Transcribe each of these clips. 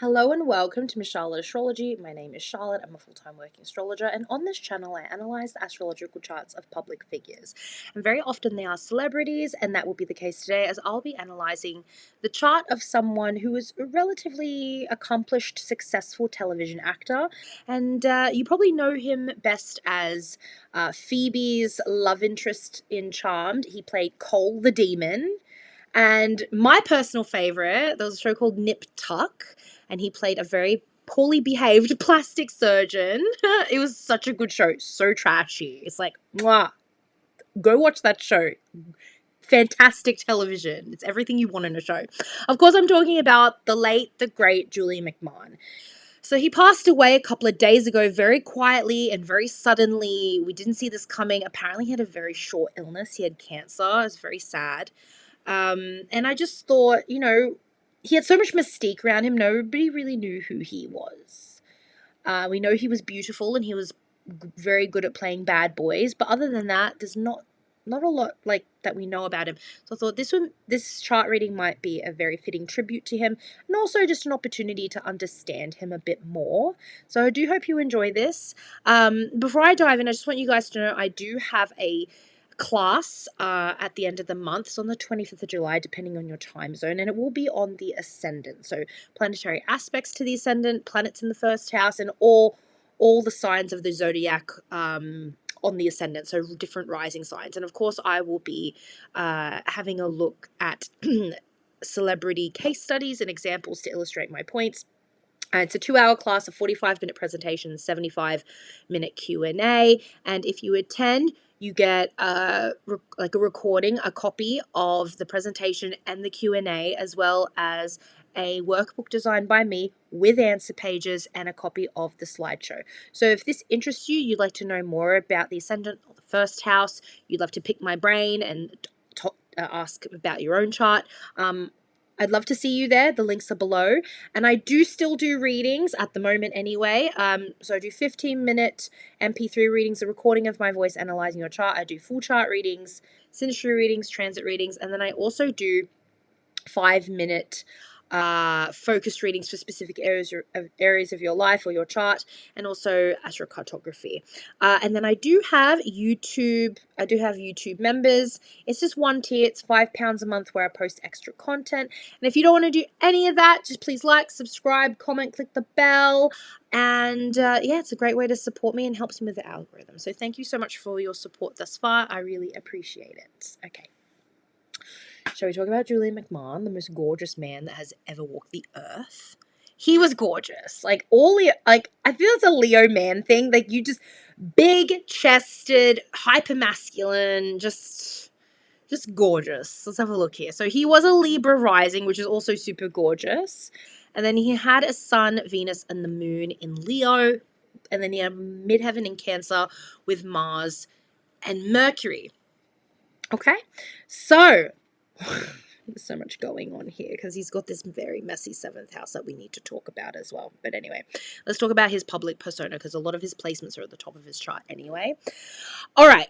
Hello and welcome to Charlotte Astrology. My name is Charlotte. I'm a full-time working astrologer, and on this channel I analyze the astrological charts of public figures. And very often they are celebrities, and that will be the case today as I'll be analyzing the chart of someone who is a relatively accomplished, successful television actor. And you probably know him best as Phoebe's love interest in Charmed. He played Cole the Demon. And my personal favorite, there was a show called Nip Tuck, and he played a very poorly behaved plastic surgeon. It was such a good show, so trashy. It's like, mwah, go watch that show. Fantastic television. It's everything you want in a show. Of course, I'm talking about the late, the great Julian McMahon. So he passed away a couple of days ago, very quietly and very suddenly. We didn't see this coming. Apparently, he had a very short illness. He had cancer. It was very sad. And I just thought, he had so much mystique around him. Nobody really knew who he was. We know he was beautiful and he was very good at playing bad boys. But other than that, there's not a lot like that we know about him. So I thought this chart reading might be a very fitting tribute to him, and also just an opportunity to understand him a bit more. So I do hope you enjoy this. Before I dive in, I just want you guys to know I do have a class at the end of the month. It's on the 25th of July, depending on your time zone, and it will be on the ascendant. So planetary aspects to the ascendant, planets in the first house, and all the signs of the zodiac on the ascendant, so different rising signs. And of course, I will be having a look at celebrity case studies and examples to illustrate my points. It's a 2-hour class, a 45-minute presentation, 75-minute Q&A. And if you attend, you get a recording, a copy of the presentation and the Q&A, as well as a workbook designed by me with answer pages and a copy of the slideshow. So if this interests you, you'd like to know more about the ascendant or the first house, you'd love to pick my brain and ask about your own chart, I'd love to see you there. The links are below. And I do still do readings at the moment anyway. So I do 15-minute MP3 readings, a recording of my voice analyzing your chart. I do full chart readings, synastry readings, transit readings, and then I also do 5-minute focused readings for specific areas of your life or your chart, and also astrocartography. And then I do have YouTube members. It's just one tier. It's £5 a month where I post extra content. And if you don't want to do any of that, just please like, subscribe, comment, click the bell. And it's a great way to support me and helps me with the algorithm. So thank you so much for your support thus far. I really appreciate it. Okay. Shall we talk about Julian McMahon, the most gorgeous man that has ever walked the earth? He was gorgeous. I feel it's a Leo man thing. Like, you just big chested, hyper masculine, just gorgeous. Let's have a look here. So he was a Libra rising, which is also super gorgeous. And then he had a sun, Venus, and the moon in Leo. And then he had midheaven in Cancer with Mars and Mercury. Okay, so there's so much going on here because he's got this very messy 7th house that we need to talk about as well. But anyway, let's talk about his public persona because a lot of his placements are at the top of his chart anyway. All right.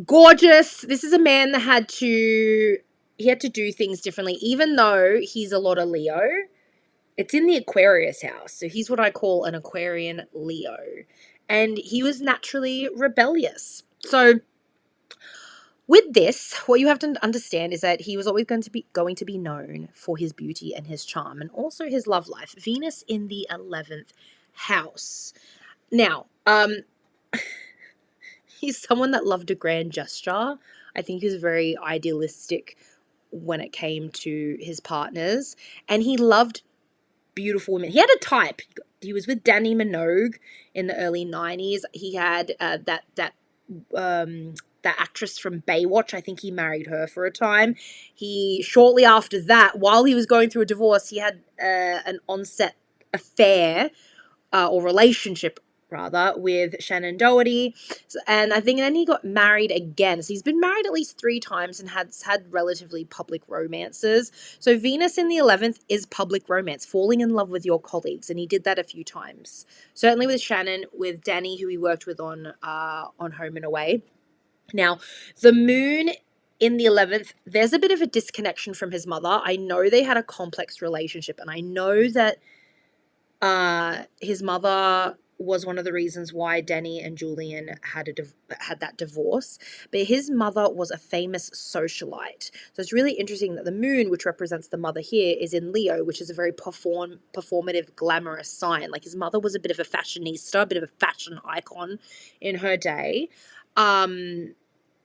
Gorgeous. This is a man that had to do things differently, even though he's a lot of Leo. It's in the Aquarius house. So he's what I call an Aquarian Leo. And he was naturally rebellious. So with this, what you have to understand is that he was always going to be known for his beauty and his charm, and also his love life. Venus in the 11th house. Now, he's someone that loved a grand gesture. I think he was very idealistic when it came to his partners, and he loved beautiful women. He had a type. He was with Danny Minogue in the early 90s. He had that actress from Baywatch. I think he married her for a time. Shortly after that, while he was going through a divorce, he had an onset affair or relationship rather with Shannon Doi, and I think then he got married again. So he's been married at least 3 times and has had relatively public romances. So Venus in the 11th is public romance, falling in love with your colleagues, and he did that a few times. Certainly with Shannon, with Danny, who he worked with on Home and Away. Now, the moon in the 11th, there's a bit of a disconnection from his mother. I know they had a complex relationship, and I know that his mother was one of the reasons why Danny and Julian had that divorce. But his mother was a famous socialite. So it's really interesting that the moon, which represents the mother here, is in Leo, which is a very performative, glamorous sign. Like, his mother was a bit of a fashionista, a bit of a fashion icon in her day.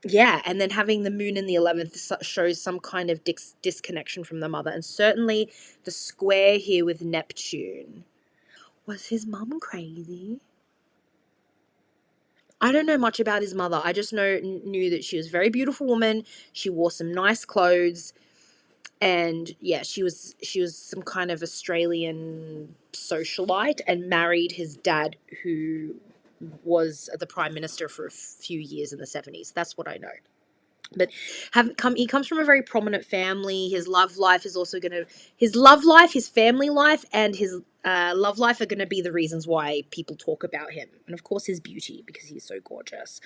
Yeah, and then having the moon in the 11th shows some kind of disconnection from the mother. And certainly the square here with Neptune. Was his mum crazy? I don't know much about his mother. I just knew that she was a very beautiful woman. She wore some nice clothes. And yeah, she was some kind of Australian socialite and married his dad, who was the prime minister for a few years in the 70s. That's what I know. But he comes from a very prominent family. His love life, his family life, and his love life are going to be the reasons why people talk about him. And of course his beauty, because he's so gorgeous.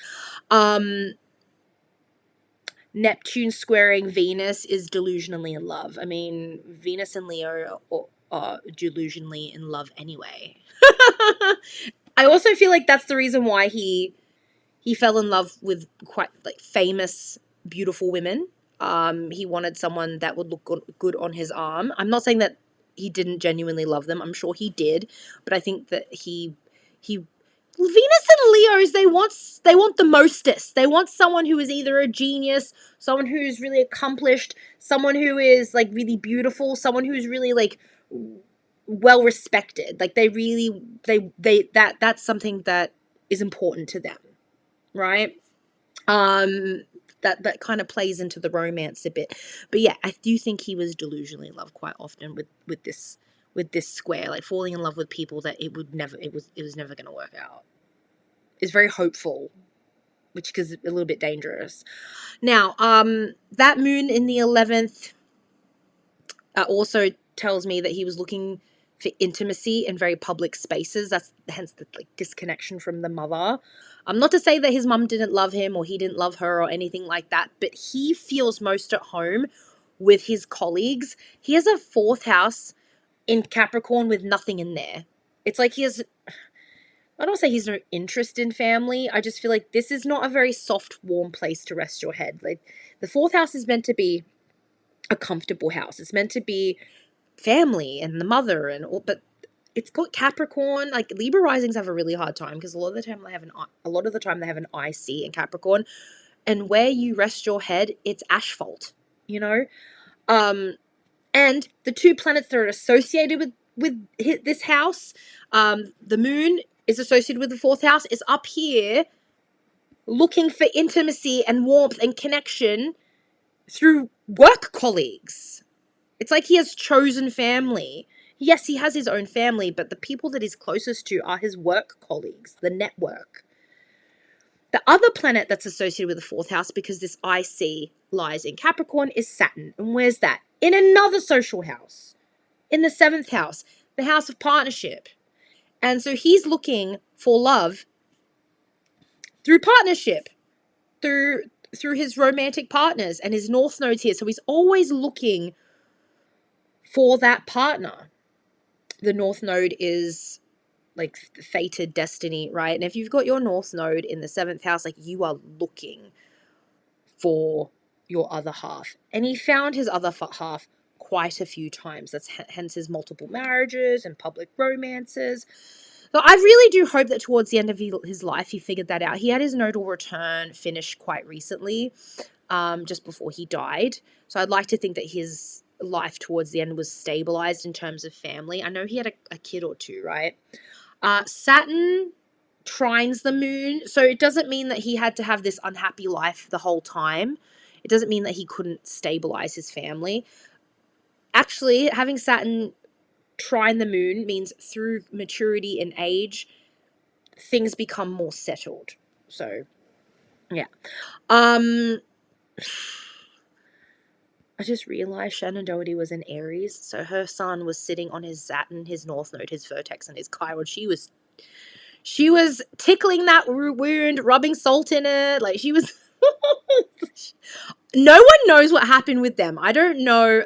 Neptune squaring Venus is delusionally in love. I mean, Venus and Leo are delusionally in love anyway. I also feel like that's the reason why he fell in love with quite famous, beautiful women. He wanted someone that would look good on his arm. I'm not saying that he didn't genuinely love them. I'm sure he did, but I think that Venus and Leos, they want the mostest. They want someone who is either a genius, someone who's really accomplished, someone who is really beautiful, someone who's really well respected. That's something that is important to them. Right? That kind of plays into the romance a bit. But yeah, I do think he was delusionally in love quite often with this square, falling in love with people that it was never going to work out. It's very hopeful, which is a little bit dangerous. Now, that moon in the 11th also tells me that he was looking for intimacy in very public spaces. That's hence the disconnection from the mother. Not to say that his mum didn't love him or he didn't love her or anything like that, but he feels most at home with his colleagues. He has a 4th house in Capricorn with nothing in there. It's like he has, I don't say he's no interest in family. I just feel like this is not a very soft, warm place to rest your head. The 4th house is meant to be a comfortable house. It's meant to be family and the mother and all, but it's got Capricorn. Libra risings have a really hard time because a lot of the time they have an IC in Capricorn, and where you rest your head, it's asphalt, and the 2 planets that are associated with this house, the moon is associated with the 4th house, is up here looking for intimacy and warmth and connection through work colleagues. It's like he has chosen family. Yes, he has his own family, but the people that he's closest to are his work colleagues, the network. The other planet that's associated with the 4th house, because this IC lies in Capricorn, is Saturn. And where's that? In another social house. In the 7th house, the house of partnership. And so he's looking for love through partnership, through his romantic partners and his North nodes here. So he's always looking for that partner. The North node is fated destiny, right? And if you've got your North node in the 7th house, you are looking for your other half. And he found his other half quite a few times. That's hence his multiple marriages and public romances. So I really do hope that towards the end of his life, he figured that out. He had his nodal return finished quite recently, just before he died. So I'd like to think that his life towards the end was stabilized in terms of family. I know he had a kid or 2, right? Saturn trines the moon, so it doesn't mean that he had to have this unhappy life the whole time. It doesn't mean that he couldn't stabilize his family. Actually, having Saturn trine the moon means through maturity and age, things become more settled. So, yeah. I just realized Shannon Doi was in Aries, so her sun was sitting on his Saturn, his North node, his vertex, and his Chiron. She was tickling that wound, rubbing salt in it. She was No one knows what happened with them. I don't know.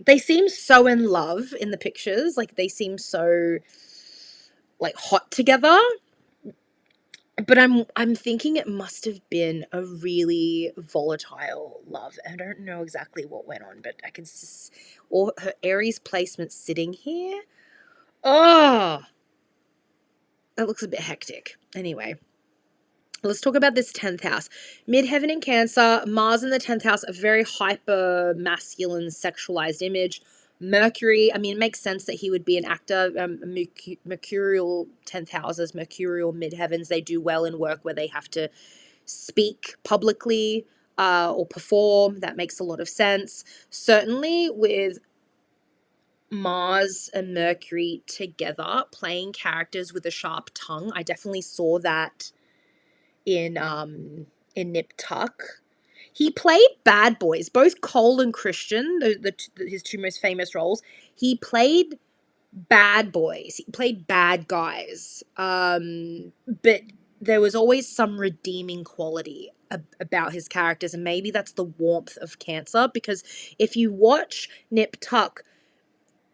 They seem so in love in the pictures. Like, they seem so, like, hot together. But I'm thinking it must have been a really volatile love. I don't know exactly what went on, but I can just, or her Aries placement sitting here. Oh, it looks a bit hectic. Anyway, let's talk about this 10th house. Midheaven in Cancer, Mars in the 10th house, a very hyper masculine sexualized image. Mercury, I mean, it makes sense that he would be an actor. Mercurial 10th houses, Mercurial midheavens, they do well in work where they have to speak publicly or perform. That makes a lot of sense. Certainly with Mars and Mercury together, playing characters with a sharp tongue. I definitely saw that in Nip Tuck. He played bad boys, both Cole and Christian, his two most famous roles. He played bad boys. He played bad guys. But there was always some redeeming quality about his characters, and maybe that's the warmth of Cancer, because if you watch Nip Tuck,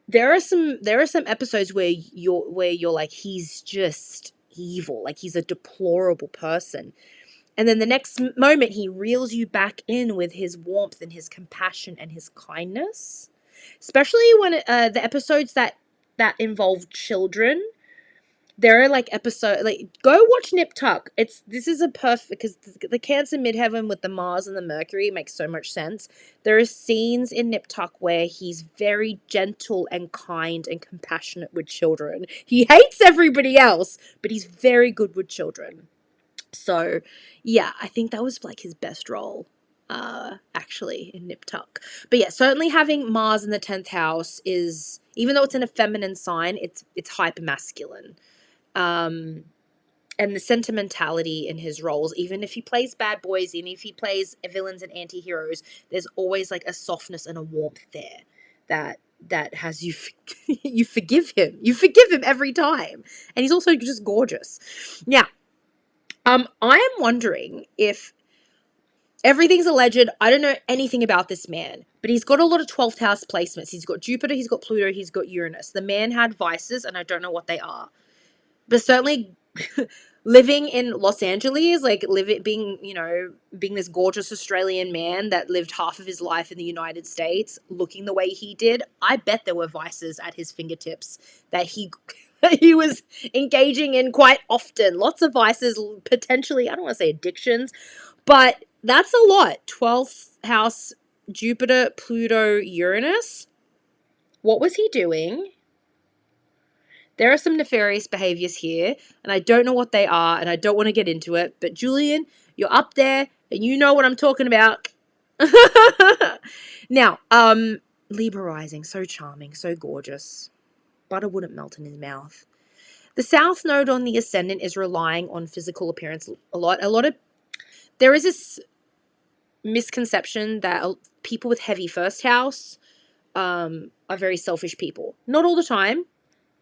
there are some episodes where you're like, he's just evil, like he's a deplorable person. And then the next moment, he reels you back in with his warmth and his compassion and his kindness. Especially when the episodes that involve children. There are like go watch Nip Tuck. This is a perfect, because the Cancer midheaven with the Mars and the Mercury makes so much sense. There are scenes in Nip Tuck where he's very gentle and kind and compassionate with children. He hates everybody else, but he's very good with children. So, yeah, I think that was like his best role, actually, in Nip Tuck. But yeah, certainly having Mars in the 10th house is, even though it's in a feminine sign, it's hyper masculine. And the sentimentality in his roles, even if he plays bad boys, even if he plays villains and anti-heroes, there's always like a softness and a warmth there that has you you forgive him. You forgive him every time. And he's also just gorgeous. Now, I am wondering if everything's alleged. I don't know anything about this man, but he's got a lot of 12th house placements. He's got Jupiter, he's got Pluto, he's got Uranus. The man had vices, and I don't know what they are. But certainly living in Los Angeles, like being this gorgeous Australian man that lived half of his life in the United States, looking the way he did, I bet there were vices at his fingertips that he was engaging in quite often. Lots of vices, potentially, I don't want to say addictions, but that's a lot. 12th house, Jupiter, Pluto, Uranus. What was he doing? There are some nefarious behaviors here, and I don't know what they are, and I don't want to get into it, but Julian, you're up there, and you know what I'm talking about. Now, Libra rising, so charming, so gorgeous. Butter wouldn't melt in his mouth. The South Node on the Ascendant is relying on physical appearance a lot. There is this misconception that people with heavy first house are very selfish people. Not all the time.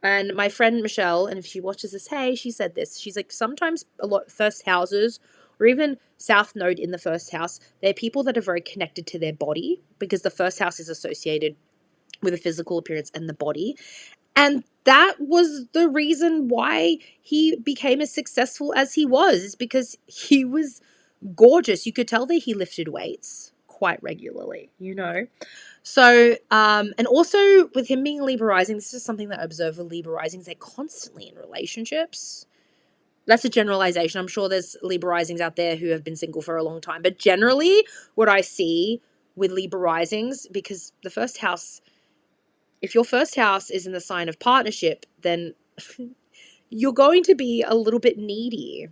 And my friend Michelle, and if she watches this, hey, she said this. She's like, sometimes a lot first houses, or even South Node in the first house, they're people that are very connected to their body, because the first house is associated with a physical appearance and the body. And that was the reason why he became as successful as he was, is because he was gorgeous. You could tell that he lifted weights quite regularly, So, and also with him being Libra rising, this is something that I observe with Libra risings, they're constantly in relationships. That's a generalization. I'm sure there's Libra risings out there who have been single for a long time. But generally, what I see with Libra risings, because the first house, if your first house is in the sign of partnership, then you're going to be a little bit needy.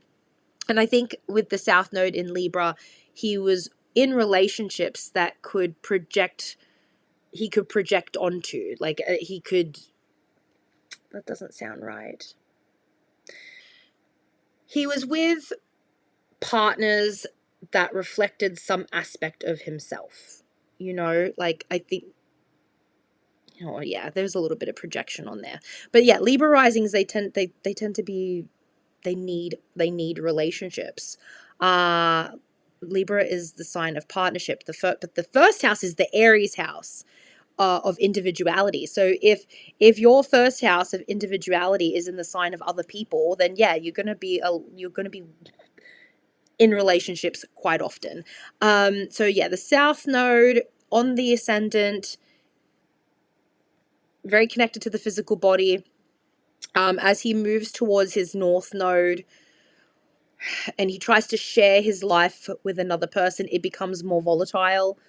And I think with the South Node in Libra, he was in relationships that he could project onto, like that doesn't sound right. He was with partners that reflected some aspect of himself, like I think, yeah, there's a little bit of projection on there. But yeah, Libra risings, they tend to be, they need relationships. Libra is the sign of partnership. But the first house is the Aries house of individuality. So if your first house of individuality is in the sign of other people, then yeah, you're gonna be in relationships quite often. So yeah, the South Node on the ascendant, very connected to the physical body. As he moves towards his North Node and he tries to share his life with another person, it becomes more volatile.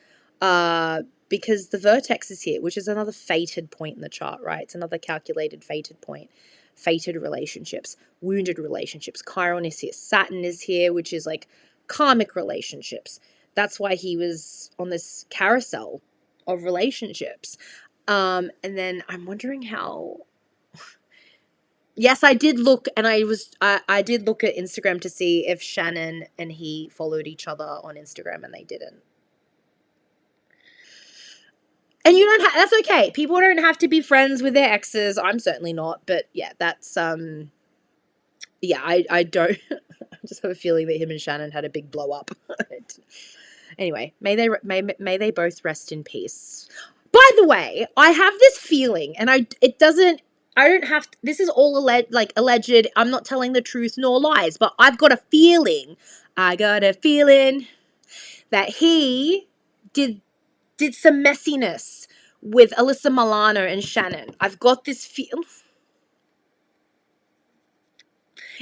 Because the vertex is here, which is another fated point in the chart, right? It's another calculated fated point. Fated relationships, wounded relationships. Chiron is here. Saturn is here, which is like karmic relationships. That's why he was on this carousel of relationships. And then I'm wondering how. Yes, I did look, and I did look at Instagram to see if Shannon and he followed each other on Instagram, and they didn't. And you don't that's okay. People don't have to be friends with their exes. I'm certainly not, but yeah, that's yeah, I don't I just have a feeling that him and Shannon had a big blow up. Anyway, may they both rest in peace. By the way, I have this feeling, and I don't have to, this is all alleged. I'm not telling the truth nor lies, but I got a feeling that he did some messiness with Alyssa Milano and Shannon. I've got this feel.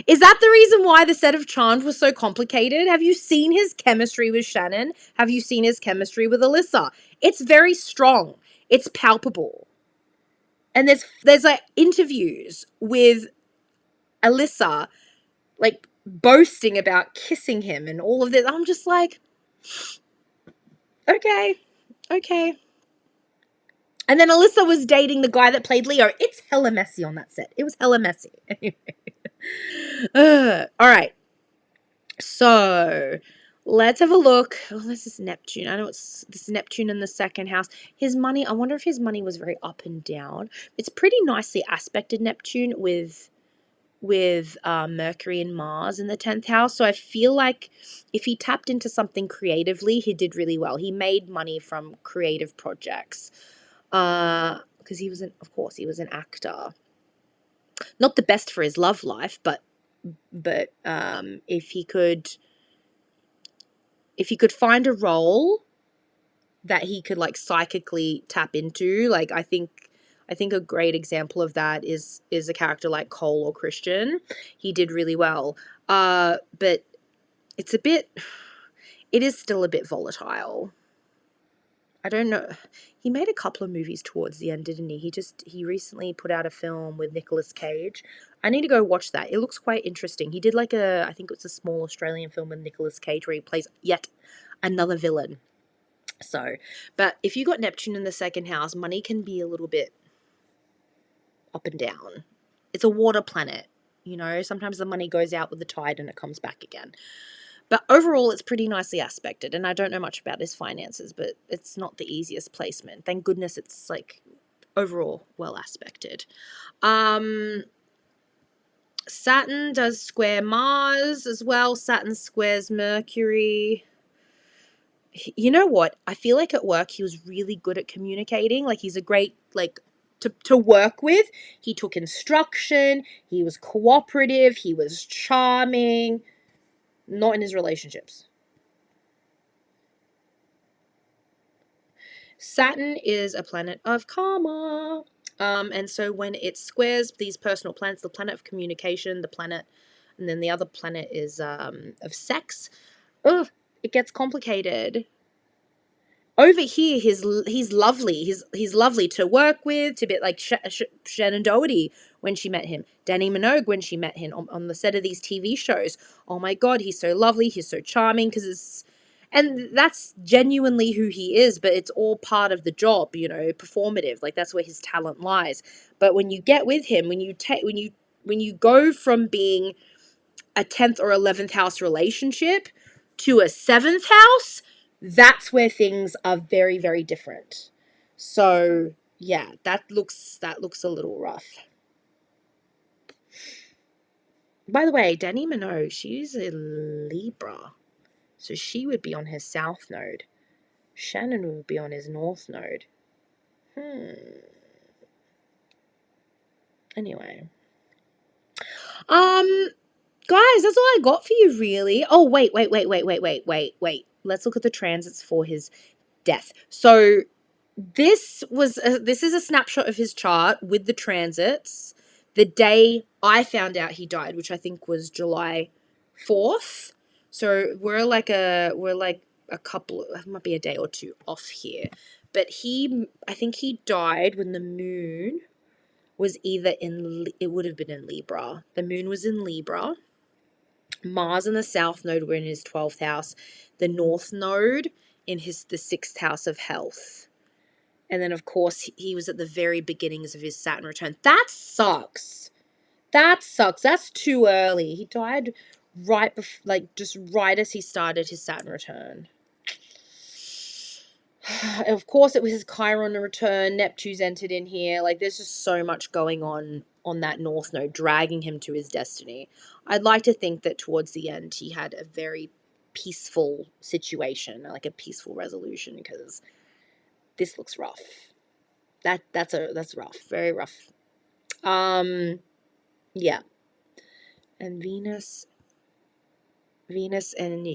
Is that the reason why the set of Charmed was so complicated? Have you seen his chemistry with Shannon? Have you seen his chemistry with Alyssa? It's very strong. It's palpable. And there's like interviews with Alyssa like boasting about kissing him and all of this. I'm just like, okay. And then Alyssa was dating the guy that played Leo. It's hella messy on that set. It was hella messy. All right. So let's have a look. Oh, this is Neptune. I know this is Neptune in the second house. His money, I wonder if his money was very up and down. It's pretty nicely aspected Neptune with Mercury and Mars in the 10th house. So I feel like if he tapped into something creatively, he did really well. He made money from creative projects. Because he was an actor. Not the best for his love life, but if he could find a role that he could like psychically tap into, like I think a great example of that is a character like Cole or Christian. He did really well. But it is still a bit volatile. I don't know. He made a couple of movies towards the end, didn't he? He recently put out a film with Nicolas Cage. I need to go watch that. It looks quite interesting. He did like I think it's a small Australian film with Nicolas Cage where he plays yet another villain. So, but if you got Neptune in the second house, money can be a little bit up and down. It's a water planet, sometimes the money goes out with the tide and it comes back again. But overall, it's pretty nicely aspected, and I don't know much about his finances, but it's not the easiest placement. Thank goodness it's, like, overall well aspected. Saturn does square Mars as well. Saturn squares Mercury. You know what? I feel like at work he was really good at communicating. Like, he's a great, like, to work with. He took instruction. He was cooperative. He was charming. Not in his relationships. Saturn is a planet of karma. And so when it squares these personal planets, the planet of communication, and then the other planet is of sex, it gets complicated. Over here, he's lovely. He's lovely to work with, to be like Shannon Doi when she met him, Danny Minogue when she met him on the set of these TV shows. Oh my God, he's so lovely. He's so charming and that's genuinely who he is, but it's all part of the job, performative. Like that's where his talent lies. But when you get with him, when you go from being a 10th or 11th house relationship to a 7th house, that's where things are very, very different. So yeah, that looks a little rough. By the way, Danny Minogue, she's a Libra. So she would be on his south node. Shannon would be on his north node. Anyway. Guys, that's all I got for you, really. Oh, wait. Let's look at the transits for his death. So this is a snapshot of his chart with the transits. The day I found out he died, which I think was July 4th. So we're like a couple, it might be a day or two off here. But I think he died when the moon was either it would have been in Libra. The moon was in Libra. Mars and the south node were in his 12th house. The north node in the 6th house of health. And then, of course, he was at the very beginnings of his Saturn return. That sucks. That's too early. He died right just right as he started his Saturn return. Of course, it was his Chiron return. Neptune's entered in here. Like, there's just so much going on that north node, dragging him to his destiny. I'd like to think that towards the end, he had a very peaceful situation, like a peaceful resolution, because this looks rough. That's rough. Very rough. Yeah. And Venus and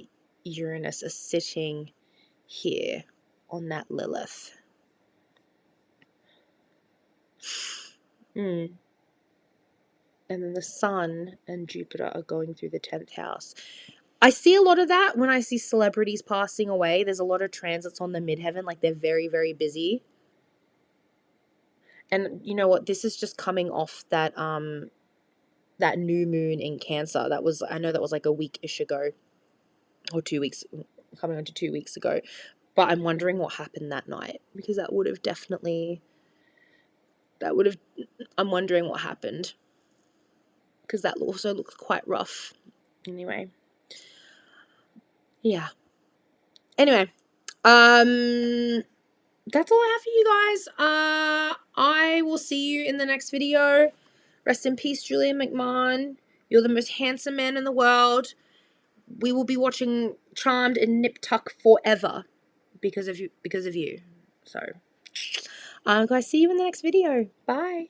Uranus are sitting here on that Lilith. And then the Sun and Jupiter are going through the 10th house. I see a lot of that when I see celebrities passing away. There's a lot of transits on the midheaven, like they're very, very busy. And you know what? This is just coming off that that new moon in Cancer. I know that was like a week-ish ago, or 2 weeks, coming on to 2 weeks ago. But I'm wondering what happened that night, because I'm wondering what happened, because that also looks quite rough. Anyway. Yeah. Anyway. That's all I have for you guys. I will see you in the next video. Rest in peace, Julian McMahon. You're the most handsome man in the world. We will be watching Charmed and Nip Tuck forever because of you. So, guys, see you in the next video. Bye.